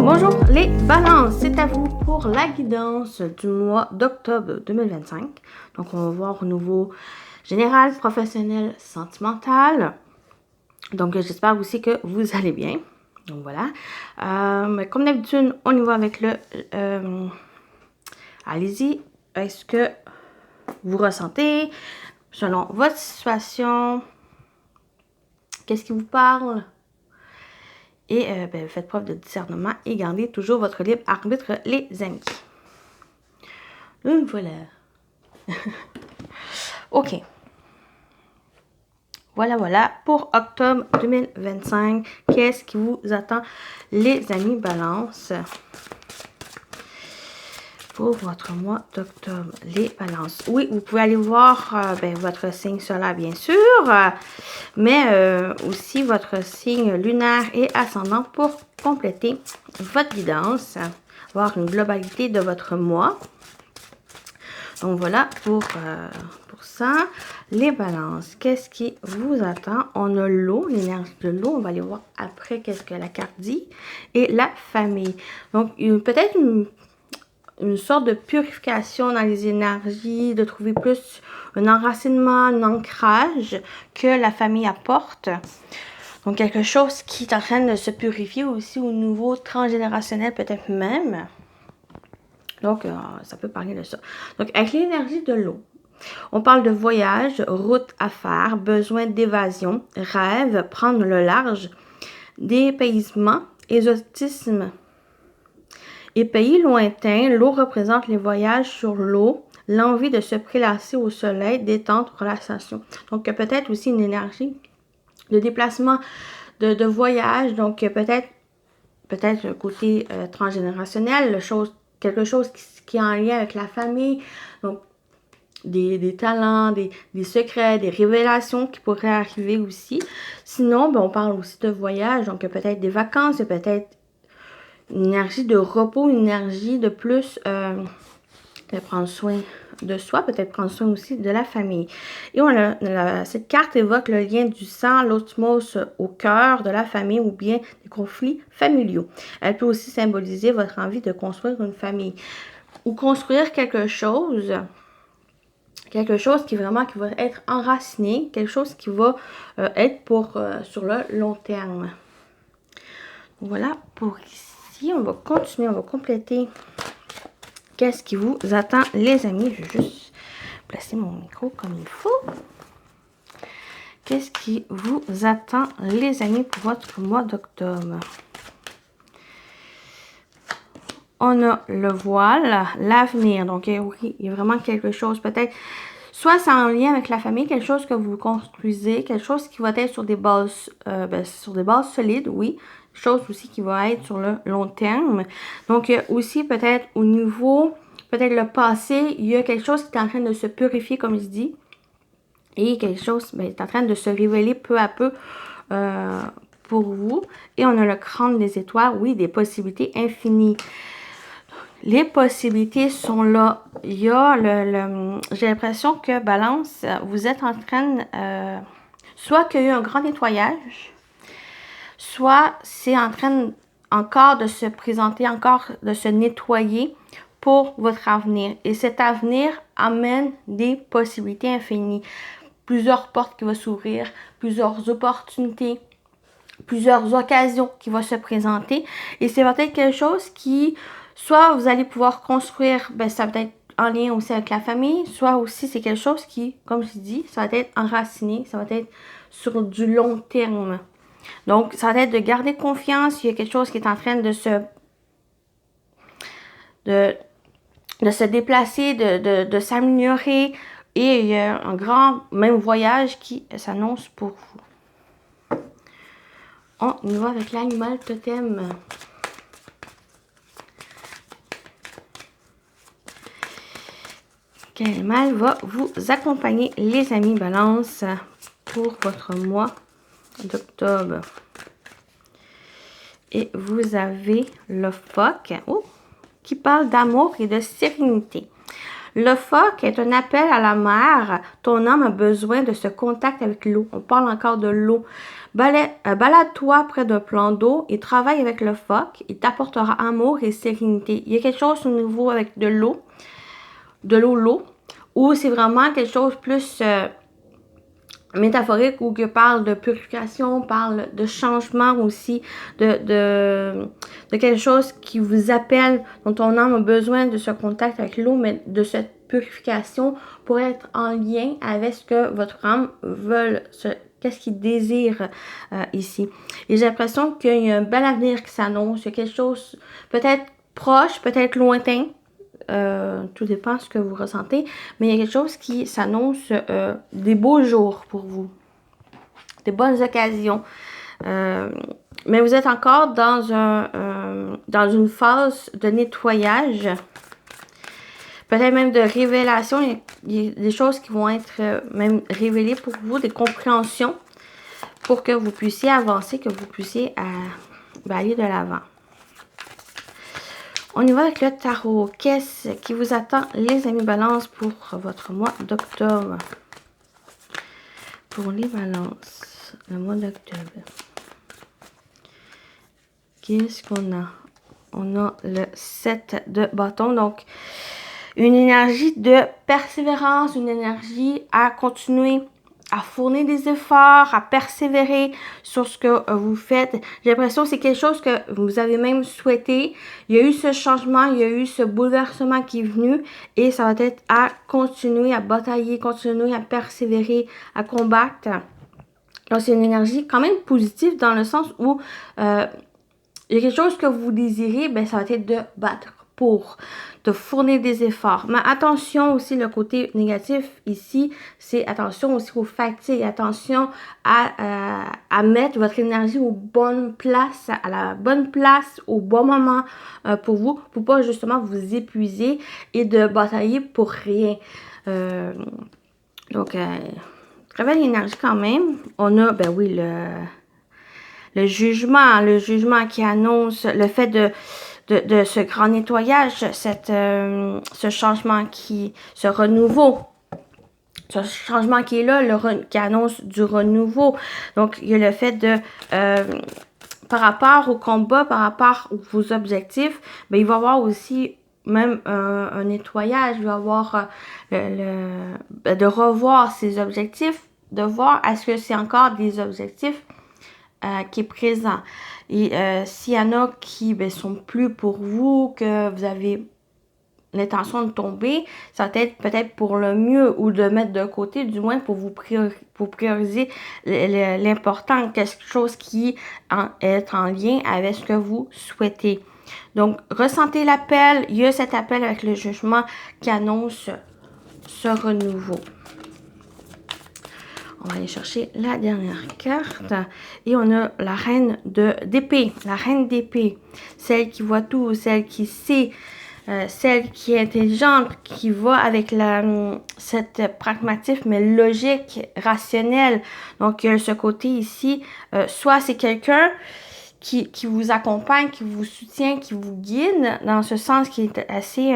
Bonjour les balances, c'est à vous pour la guidance du mois d'octobre 2025. Donc on va voir au niveau général, professionnel, sentimental. Donc j'espère aussi que vous allez bien. Donc voilà. Comme d'habitude, on y va avec le... allez-y, est-ce que vous ressentez selon votre situation? Qu'est-ce qui vous parle? Et faites preuve de discernement et gardez toujours votre libre arbitre, les amis. Voilà. OK. Voilà pour octobre 2025. Qu'est-ce qui vous attend, les amis balance? Pour votre mois d'octobre, les balances. Oui, vous pouvez aller voir votre signe solaire, bien sûr, mais aussi votre signe lunaire et ascendant pour compléter votre guidance, voir une globalité de votre mois. Donc voilà pour ça. Les balances, qu'est-ce qui vous attend? On a l'eau, l'énergie de l'eau. On va aller voir après qu'est-ce que la carte dit. Et la famille. Donc peut-être une sorte de purification dans les énergies, de trouver plus un enracinement, un ancrage que la famille apporte. Donc, quelque chose qui est en train de se purifier aussi au niveau transgénérationnel, peut-être même. Donc, ça peut parler de ça. Donc, avec l'énergie de l'eau, on parle de voyage, route à faire, besoin d'évasion, rêve, prendre le large, dépaysement, exotisme. Et pays lointains, l'eau représente les voyages sur l'eau, l'envie de se prélasser au soleil, détente, relaxation. Donc, peut-être aussi une énergie de déplacement, de voyage. Donc, peut-être le côté transgénérationnel, quelque chose qui est en lien avec la famille. Donc, des talents, des secrets, des révélations qui pourraient arriver aussi. Sinon, on parle aussi de voyage. Donc, peut-être des vacances, peut-être une énergie de repos, une énergie de plus de prendre soin de soi, peut-être prendre soin aussi de la famille. Et cette carte évoque le lien du sang, l'osmose au cœur de la famille ou bien des conflits familiaux. Elle peut aussi symboliser votre envie de construire une famille ou construire quelque chose qui vraiment qui va être enraciné, quelque chose qui va être sur le long terme. Voilà pour ici. On va continuer, on va compléter qu'est-ce qui vous attend, les amis. Je vais juste placer mon micro comme il faut. Qu'est-ce qui vous attend, les amis, pour votre mois d'octobre? On a le voile, l'avenir. Donc, oui, il y a vraiment quelque chose, peut-être, soit c'est en lien avec la famille, quelque chose que vous construisez, quelque chose qui va être sur des bases, solides, oui. Chose aussi qui va être sur le long terme. Donc, aussi peut-être au niveau, peut-être le passé, il y a quelque chose qui est en train de se purifier, comme je dis. Et quelque chose est en train de se révéler peu à peu pour vous. Et on a le crâne des étoiles, oui, des possibilités infinies. Les possibilités sont là. Il y a j'ai l'impression que Balance, vous êtes en train, soit qu'il y a eu un grand nettoyage, soit c'est en train encore de se présenter, encore de se nettoyer pour votre avenir. Et cet avenir amène des possibilités infinies. Plusieurs portes qui vont s'ouvrir, plusieurs opportunités, plusieurs occasions qui vont se présenter. Et c'est peut-être quelque chose qui, soit vous allez pouvoir construire, ça va être en lien aussi avec la famille, soit aussi c'est quelque chose qui, comme je dis, ça va être enraciné, ça va être sur du long terme. Donc, ça va être de garder confiance. Il y a quelque chose qui est en train de se déplacer, de s'améliorer. Et il y a un grand, même voyage qui s'annonce pour vous. On y va avec l'animal totem. Quel animal va vous accompagner, les amis balance, pour votre mois d'octobre? Et vous avez le phoque qui parle d'amour et de sérénité. Le phoque est un appel à la mer. Ton âme a besoin de ce contact avec l'eau. On parle encore de l'eau. Balade-toi près d'un plan d'eau et travaille avec le phoque. Il t'apportera amour et sérénité. Il y a quelque chose au niveau avec de l'eau, l'eau, ou c'est vraiment quelque chose plus métaphorique ou que parle de purification, parle de changement aussi, de quelque chose qui vous appelle, dont ton âme a besoin de ce contact avec l'eau, mais de cette purification pour être en lien avec ce que votre âme veut, qu'est-ce qu'il désire ici. Et j'ai l'impression qu'il y a un bel avenir qui s'annonce, il y a quelque chose peut-être proche, peut-être lointain, tout dépend de ce que vous ressentez, mais il y a quelque chose qui s'annonce des beaux jours pour vous, des bonnes occasions. Mais vous êtes encore dans dans une phase de nettoyage, peut-être même de révélation. Il y a des choses qui vont être même révélées pour vous, des compréhensions pour que vous puissiez avancer, que vous puissiez aller de l'avant. On y va avec le tarot. Qu'est-ce qui vous attend, les amis Balance, pour votre mois d'octobre? Pour les Balances, le mois d'octobre. Qu'est-ce qu'on a? On a le 7 de bâton. Donc, une énergie de persévérance, une énergie à continuer à fournir des efforts, à persévérer sur ce que vous faites. J'ai l'impression que c'est quelque chose que vous avez même souhaité. Il y a eu ce changement, il y a eu ce bouleversement qui est venu et ça va être à continuer à batailler, continuer à persévérer, à combattre. Donc, c'est une énergie quand même positive dans le sens où il y a quelque chose que vous désirez, ben ça va être de battre pour, de fournir des efforts. Mais attention aussi, le côté négatif ici, c'est attention aussi aux fatigues, attention à mettre votre énergie aux bonnes places, à la bonne place, au bon moment pour vous, pour pas justement vous épuiser et de batailler pour rien. Donc, très belle énergie quand même. On a, ben oui, le jugement qui annonce le fait de ce grand nettoyage, ce changement ce renouveau, ce changement qui est là, qui annonce du renouveau. Donc, il y a le fait de, par rapport au combat, par rapport à vos objectifs, ben, il va y avoir aussi même un nettoyage, il va y avoir de revoir ces objectifs, de voir est-ce que c'est encore des objectifs qui est présent. Et s'il y en a qui sont plus pour vous, que vous avez l'intention de tomber, ça va être peut-être pour le mieux ou de mettre de côté, du moins pour vous prioriser l'important, quelque chose qui est en lien avec ce que vous souhaitez. Donc, ressentez l'appel. Il y a cet appel avec le jugement qui annonce ce renouveau. On va aller chercher la dernière carte. Et on a la reine d'épée. La reine d'épée. Celle qui voit tout, celle qui sait, celle qui est intelligente, qui va avec cette pragmatisme, mais logique, rationnelle. Donc, il y a ce côté ici. Soit c'est quelqu'un qui vous accompagne, qui vous soutient, qui vous guide, dans ce sens qui est assez...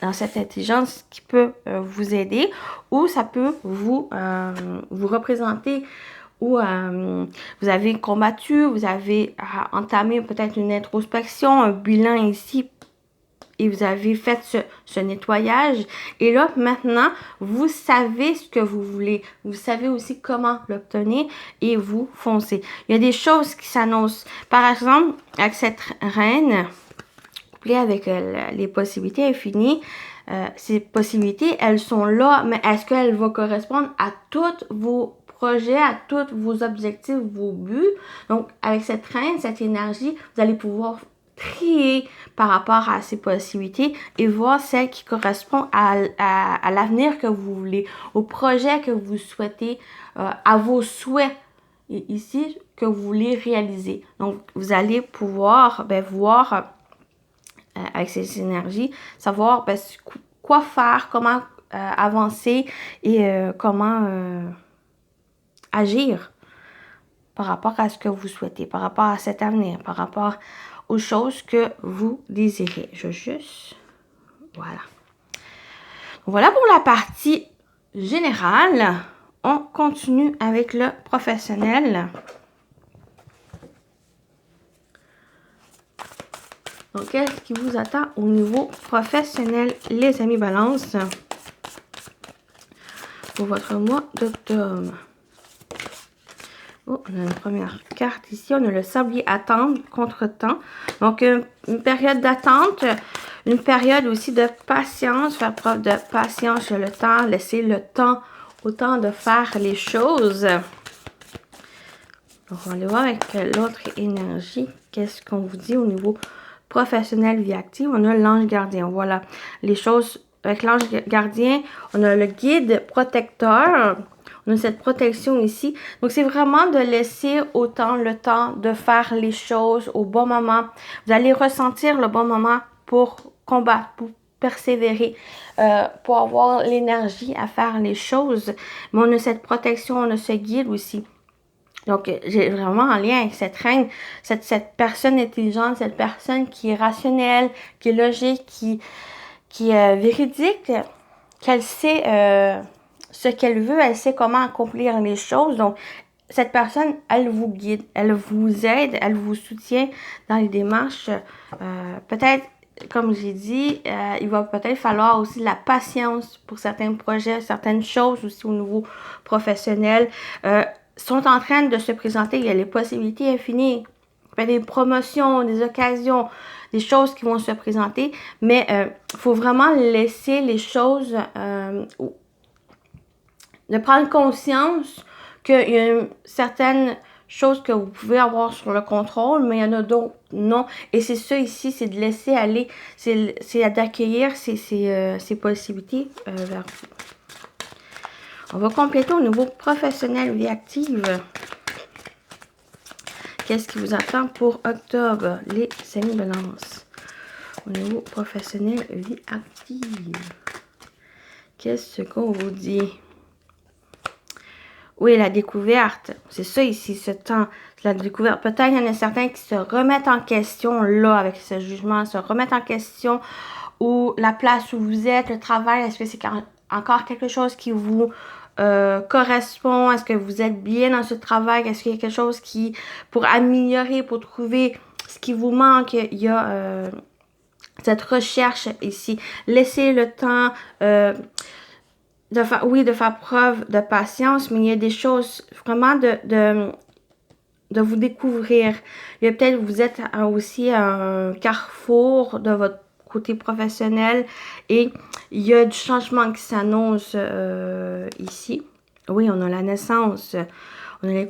dans cette intelligence qui peut vous aider, ou ça peut vous représenter, ou vous avez combattu, vous avez entamé peut-être une introspection, un bilan ici, et vous avez fait ce nettoyage. Et là, maintenant, vous savez ce que vous voulez. Vous savez aussi comment l'obtenir et vous foncez. Il y a des choses qui s'annoncent. Par exemple, avec cette reine, avec les possibilités infinies, ces possibilités, elles sont là, mais est-ce qu'elles vont correspondre à tous vos projets, à tous vos objectifs, vos buts? Donc, avec cette reine, cette énergie, vous allez pouvoir trier par rapport à ces possibilités et voir celle qui correspond à l'avenir que vous voulez, au projet que vous souhaitez, à vos souhaits ici que vous voulez réaliser. Donc, vous allez pouvoir voir avec ces énergies, savoir quoi faire, comment avancer et comment agir par rapport à ce que vous souhaitez, par rapport à cet avenir, par rapport aux choses que vous désirez. Voilà. Voilà pour la partie générale. On continue avec le professionnel. Donc, qu'est-ce qui vous attend au niveau professionnel, les amis Balance, pour votre mois d'octobre? Oh, on a une première carte ici. On a le sablier attendre, contretemps. Donc, une période d'attente, une période aussi de patience, faire preuve de patience, le temps, laisser le temps au temps de faire les choses. Donc, on va aller voir avec l'autre énergie. Qu'est-ce qu'on vous dit au niveau professionnel, vie active? On a l'ange gardien. Voilà, les choses avec l'ange gardien. On a le guide protecteur. On a cette protection ici. Donc, c'est vraiment de laisser autant le temps de faire les choses au bon moment. Vous allez ressentir le bon moment pour combattre, pour persévérer, pour avoir l'énergie à faire les choses. Mais on a cette protection, on a ce guide aussi. Donc, j'ai vraiment en lien avec cette reine, cette personne intelligente, cette personne qui est rationnelle, qui est logique, qui est véridique, qu'elle sait ce qu'elle veut, elle sait comment accomplir les choses. Donc, cette personne, elle vous guide, elle vous aide, elle vous soutient dans les démarches. Peut-être, comme j'ai dit, il va peut-être falloir aussi de la patience pour certains projets, certaines choses aussi au niveau professionnel. Sont en train de se présenter, il y a les possibilités infinies, des promotions, des occasions, des choses qui vont se présenter, mais il faut vraiment laisser les choses, de prendre conscience qu'il y a une certaine chose que vous pouvez avoir sur le contrôle, mais il y en a d'autres non, et c'est ça ici, c'est de laisser aller, c'est d'accueillir ces possibilités vers vous. On va compléter au niveau professionnel, vie active. Qu'est-ce qui vous attend pour octobre, les amis Balance? Au niveau professionnel, vie active. Qu'est-ce qu'on vous dit? Oui, la découverte. C'est ça ici, ce temps. La découverte. Peut-être qu'il y en a certains qui se remettent en question, là, avec ce jugement, se remettent en question, ou la place où vous êtes, le travail, est-ce que c'est encore quelque chose qui vous correspond? Est-ce que vous êtes bien dans ce travail? Est-ce qu'il y a quelque chose qui, pour améliorer, pour trouver ce qui vous manque, il y a cette recherche ici. Laissez le temps de faire preuve de patience, mais il y a des choses vraiment de vous découvrir. Il y a peut-être, vous êtes aussi à un carrefour de votre côté professionnel et il y a du changement qui s'annonce ici. Oui, on a la naissance, on a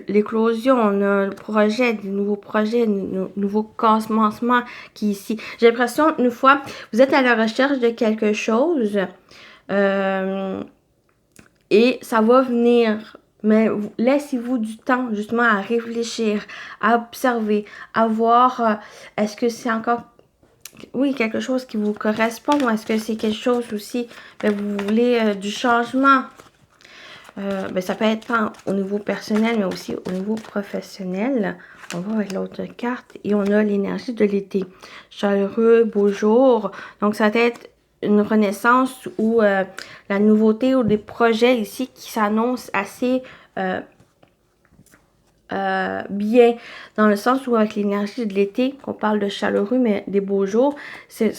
l'éclosion, on a le projet, des nouveaux projets, de nouveaux commencements qui est ici. J'ai l'impression, une fois, vous êtes à la recherche de quelque chose et ça va venir. Mais laissez-vous du temps justement à réfléchir, à observer, à voir est-ce que c'est encore, oui, quelque chose qui vous correspond ou est-ce que c'est quelque chose aussi, vous voulez du changement. Ça peut être tant au niveau personnel, mais aussi au niveau professionnel. On va avec l'autre carte et on a l'énergie de l'été. Chaleureux, beau jour. Donc, ça va être une renaissance ou la nouveauté ou des projets ici qui s'annoncent assez bien, dans le sens où avec l'énergie de l'été, on parle de chaleureux, mais des beaux jours, c'est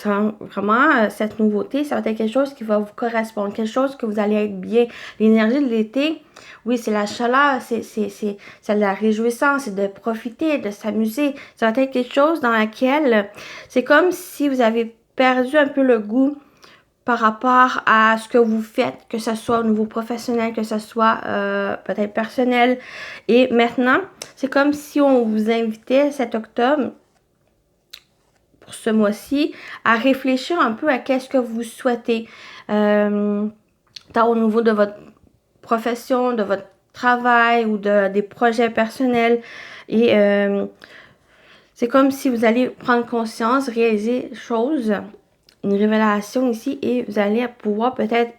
vraiment cette nouveauté, ça va être quelque chose qui va vous correspondre, quelque chose que vous allez être bien. L'énergie de l'été, oui, c'est la chaleur, c'est la réjouissance, c'est de profiter, de s'amuser. Ça va être quelque chose dans laquelle c'est comme si vous avez perdu un peu le goût par rapport à ce que vous faites, que ce soit au niveau professionnel, que ce soit peut-être personnel. Et maintenant, c'est comme si on vous invitait cet octobre, pour ce mois-ci, à réfléchir un peu à qu'est-ce que vous souhaitez, tant au niveau de votre profession, de votre travail ou des projets personnels. Et c'est comme si vous allez prendre conscience, réaliser des choses, une révélation ici et vous allez pouvoir peut-être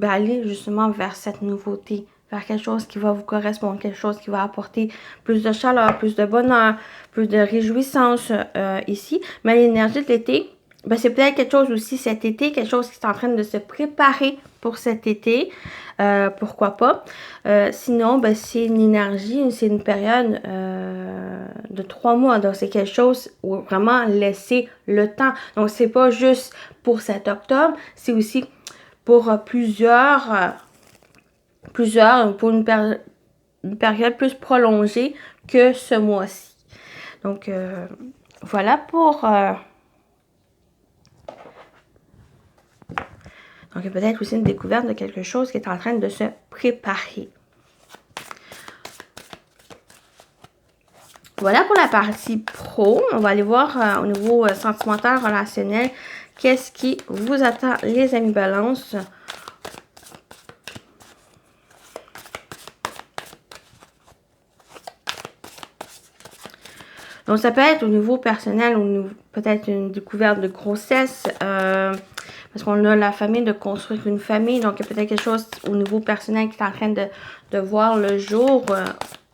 aller justement vers cette nouveauté, vers quelque chose qui va vous correspondre, quelque chose qui va apporter plus de chaleur, plus de bonheur, plus de réjouissance ici. Mais l'énergie de l'été, ben, c'est peut-être quelque chose aussi cet été, quelque chose qui est en train de se préparer pour cet été. Pourquoi pas. Sinon, ben, c'est une énergie, c'est une période de 3 mois. Donc, c'est quelque chose où vraiment laisser le temps. Donc, c'est pas juste pour cet octobre, c'est aussi pour pour une période plus prolongée que ce mois-ci. Donc, voilà pour... donc, peut-être aussi une découverte de quelque chose qui est en train de se préparer. Voilà pour la partie pro. On va aller voir au niveau sentimental, relationnel, qu'est-ce qui vous attend, les amis Balance. Donc, ça peut être au niveau personnel, ou peut-être une découverte de grossesse, parce qu'on a la famille de construire une famille. Donc, il y a peut-être quelque chose au niveau personnel qui est en train de voir le jour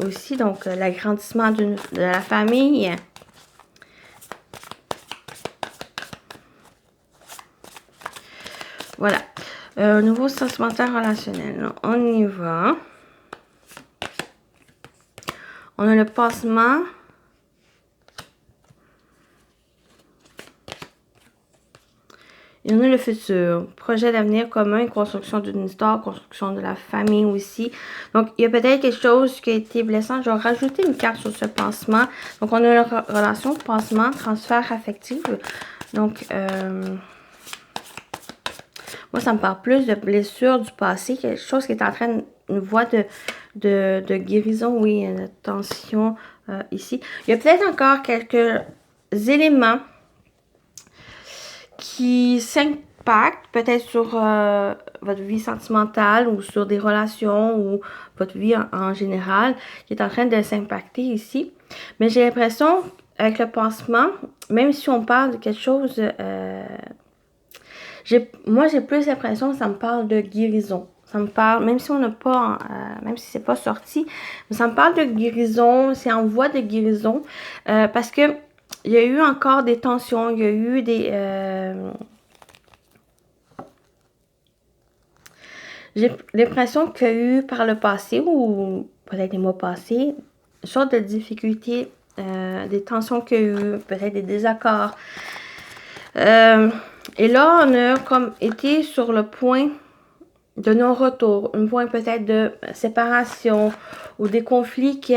aussi. Donc, l'agrandissement de la famille. Voilà. Au niveau sentimental relationnel, on y va. On a le passement. Il y en a le futur, projet d'avenir commun, construction d'une histoire, construction de la famille aussi. Donc, il y a peut-être quelque chose qui a été blessant. Je vais rajouter une carte sur ce pansement. Donc, on a la relation pansement, transfert affectif. Donc, moi, ça me parle plus de blessure du passé, quelque chose qui est en train, une voie de guérison, oui, de tension ici. Il y a peut-être encore quelques éléments qui s'impactent peut-être sur votre vie sentimentale ou sur des relations ou votre vie en général qui est en train de s'impacter ici. Mais j'ai l'impression, avec le pansement, même si on parle de quelque chose, moi j'ai plus l'impression que ça me parle de guérison. Ça me parle, même si on n'a pas, même si c'est pas sorti, mais ça me parle de guérison, c'est en voie de guérison, parce que il y a eu encore des tensions, il y a eu des... j'ai l'impression qu'il y a eu par le passé, ou peut-être les mois passés, une sorte de difficultés, des tensions qu'il y a eu, peut-être des désaccords. Et là, on a comme été sur le point de non-retour, un point peut-être de séparation, ou des conflits qui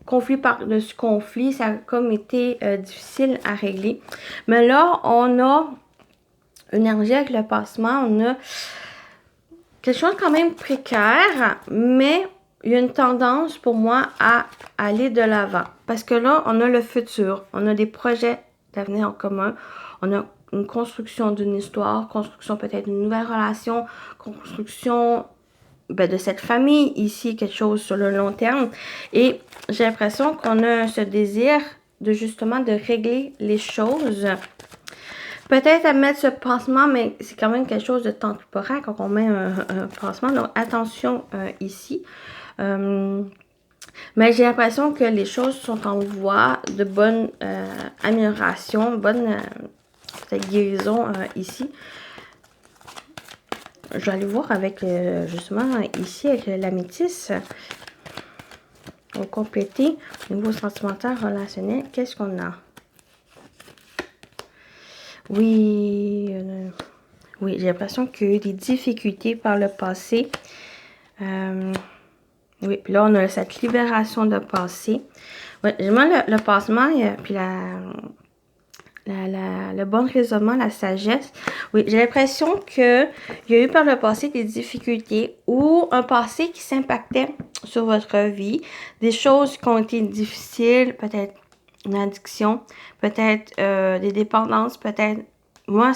conflit par-dessus conflit, ça a comme été difficile à régler. Mais là, on a une énergie avec le passement, on a quelque chose quand même précaire, mais il y a une tendance pour moi à aller de l'avant. Parce que là, on a le futur, on a des projets d'avenir en commun, on a une construction d'une histoire, construction peut-être d'une nouvelle relation, construction de cette famille ici, quelque chose sur le long terme. Et j'ai l'impression qu'on a ce désir de justement de régler les choses. Peut-être à mettre ce pansement, mais c'est quand même quelque chose de temporaire quand on met un pansement. Donc attention ici. Mais j'ai l'impression que les choses sont en voie de bonne amélioration, bonne peut-être guérison ici. Je vais aller voir avec, justement, ici, avec la métisse. On va compléter au niveau sentimental, relationnel. Qu'est-ce qu'on a? Oui, oui, j'ai l'impression qu'il y a eu des difficultés par le passé. Oui, puis là, on a cette libération de passé. Oui, vraiment, le passement, puis le bon raisonnement, la sagesse. Oui, j'ai l'impression qu'il y a eu par le passé des difficultés ou un passé qui s'impactait sur votre vie. Des choses qui ont été difficiles, peut-être une addiction, peut-être des dépendances, peut-être... Moi,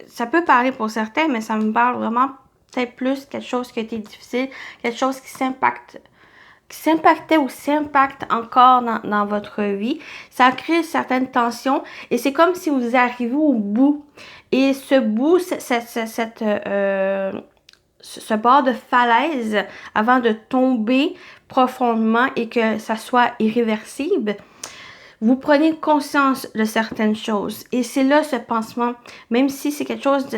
ça peut parler pour certains, mais ça me parle vraiment peut-être plus quelque chose qui a été difficile, quelque chose qui s'impactait ou s'impacte encore dans votre vie. Ça crée certaines tensions et c'est comme si vous arrivez au bout. Et ce bout, ce bord de falaise, avant de tomber profondément et que ça soit irréversible, vous prenez conscience de certaines choses. Et c'est là ce pansement, même si c'est quelque chose de...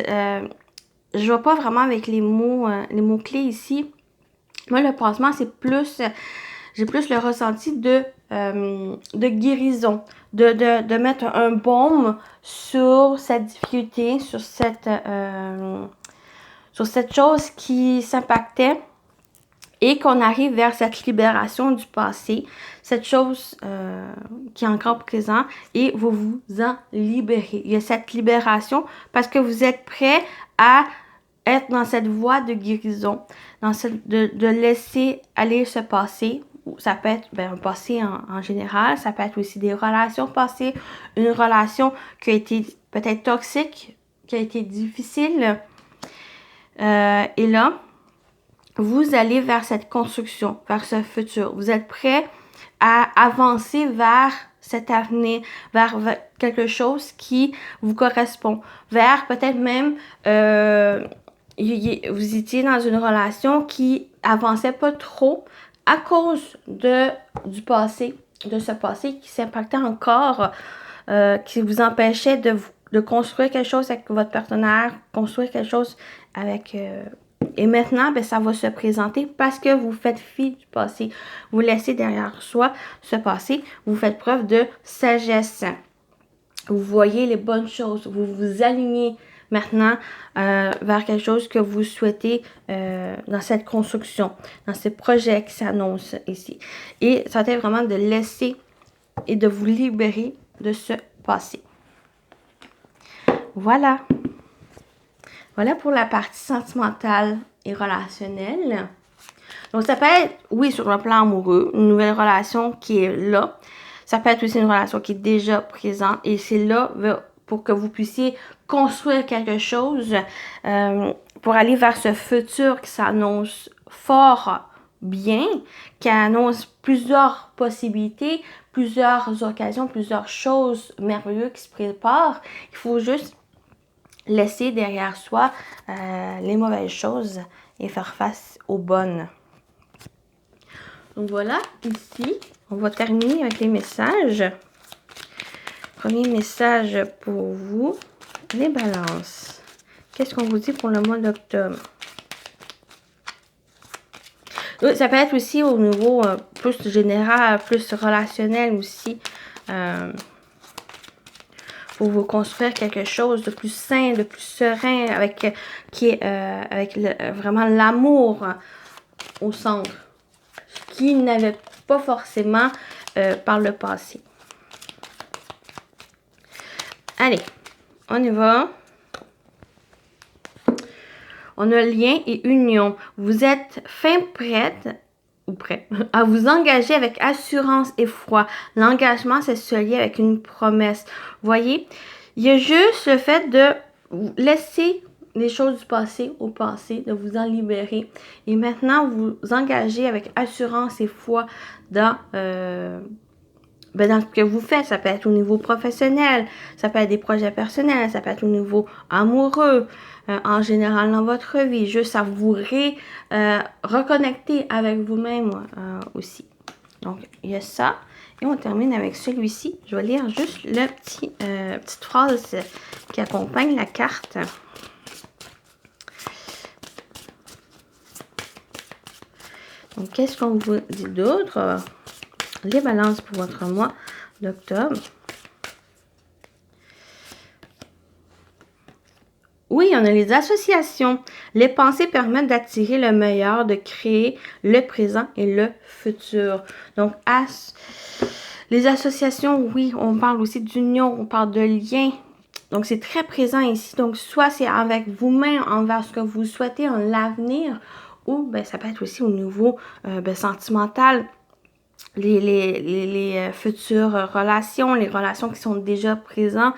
je ne vois pas vraiment avec les mots-clés ici. Moi, le pansement, c'est plus... j'ai plus le ressenti de guérison, de mettre un baume sur cette difficulté, sur cette chose qui s'impactait et qu'on arrive vers cette libération du passé, cette chose qui est encore présente et vous vous en libérez. Il y a cette libération parce que vous êtes prêt à être dans cette voie de guérison, de laisser aller ce passé. Ça peut être un passé en général, ça peut être aussi des relations passées, une relation qui a été peut-être toxique, qui a été difficile. Et là, vous allez vers cette construction, vers ce futur. Vous êtes prêt à avancer vers cet avenir, vers quelque chose qui vous correspond, vers peut-être même vous étiez dans une relation qui avançait pas trop à cause du passé, de ce passé qui s'impactait encore, qui vous empêchait de construire quelque chose avec votre partenaire, construire quelque chose avec... et maintenant, ben, ça va se présenter parce que vous faites fi du passé. Vous laissez derrière soi ce passé. Vous faites preuve de sagesse. Vous voyez les bonnes choses. Vous vous alignez maintenant vers quelque chose que vous souhaitez dans cette construction, dans ces projets qui s'annoncent ici. Et ça va être vraiment de laisser et de vous libérer de ce passé. Voilà. Voilà pour la partie sentimentale et relationnelle. Donc, ça peut être, oui, sur le plan amoureux, une nouvelle relation qui est là. Ça peut être aussi une relation qui est déjà présente. Et c'est là pour que vous puissiez construire quelque chose pour aller vers ce futur qui s'annonce fort bien, qui annonce plusieurs possibilités, plusieurs occasions, plusieurs choses merveilleuses qui se préparent. Il faut juste laisser derrière soi les mauvaises choses et faire face aux bonnes. Donc voilà, ici, on va terminer avec les messages. Premier message pour vous, les balances. Qu'est-ce qu'on vous dit pour le mois d'octobre? Ça peut être aussi au niveau plus général, plus relationnel aussi. Pour vous construire quelque chose de plus sain, de plus serein, avec vraiment l'amour au centre, ce qui n'avait pas forcément par le passé. Allez, on y va. On a lien et union. Vous êtes fin prête ou prêt à vous engager avec assurance et foi. L'engagement, c'est se lier avec une promesse. Vous voyez, il y a juste le fait de laisser les choses du passé au passé, de vous en libérer. Et maintenant, vous engagez avec assurance et foi dans ce que vous faites. Ça peut être au niveau professionnel, ça peut être des projets personnels, ça peut être au niveau amoureux, en général dans votre vie, juste à vous reconnecter avec vous-même aussi. Donc, il y a ça. Et on termine avec celui-ci. Je vais lire juste la petite phrase qui accompagne la carte. Donc, qu'est-ce qu'on vous dit d'autre? Les balances pour votre mois d'octobre. Oui, on a les associations. Les pensées permettent d'attirer le meilleur, de créer le présent et le futur. Donc, les associations, oui, on parle aussi d'union, on parle de lien. Donc, c'est très présent ici. Donc, soit c'est avec vous-même, envers ce que vous souhaitez en l'avenir, ou ça peut être aussi au niveau sentimental. Les futures relations, les relations qui sont déjà présentes,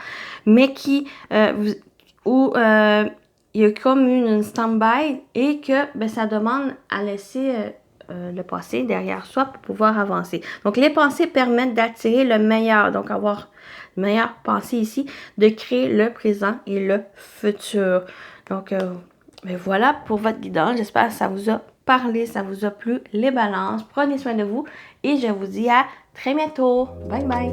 mais qui il y a comme une stand-by et que ça demande à laisser le passé derrière soi pour pouvoir avancer. Donc, les pensées permettent d'attirer le meilleur, donc avoir le meilleur pensée ici, de créer le présent et le futur. Donc, voilà pour votre guidance. J'espère que ça vous a parlé, ça vous a plu, les balances. Prenez soin de vous et je vous dis à très bientôt. Bye bye!